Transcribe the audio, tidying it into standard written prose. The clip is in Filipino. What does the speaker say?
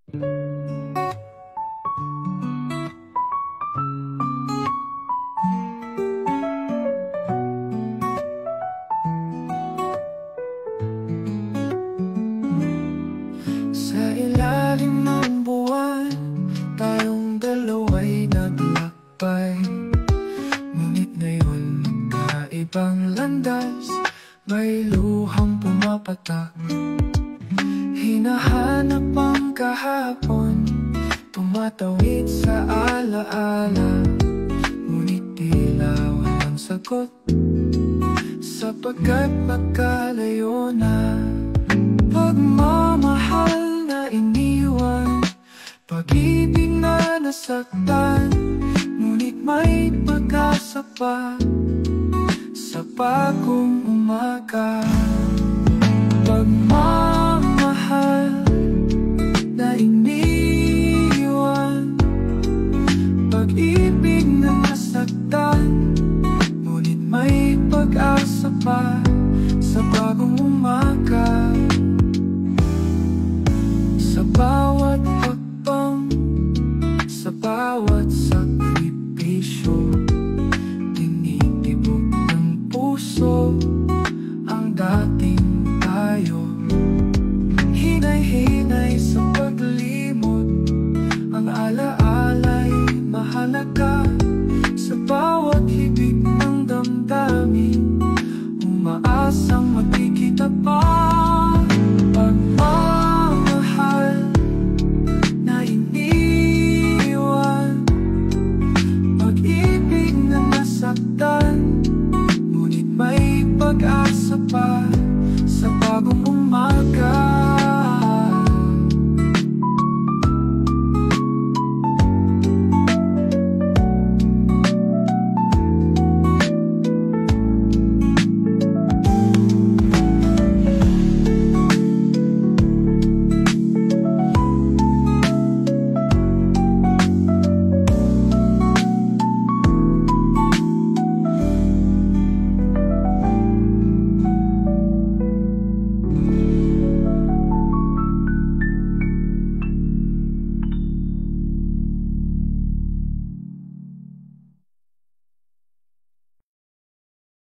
Sa ilalim ng buwan, tayong dalawa'y naglakbay. Ngunit ngayon magkaibang landas, may luhang pumapatak. Hinahanap ang kahapon, tumatawid sa alaala. Ngunit tila walang sagot, sapagkat magkalayo na. Pagmamahal na iniwan, pag-ibig na nasaktan, ngunit may pag-asa pa sa bagong umaga. Pagmamahal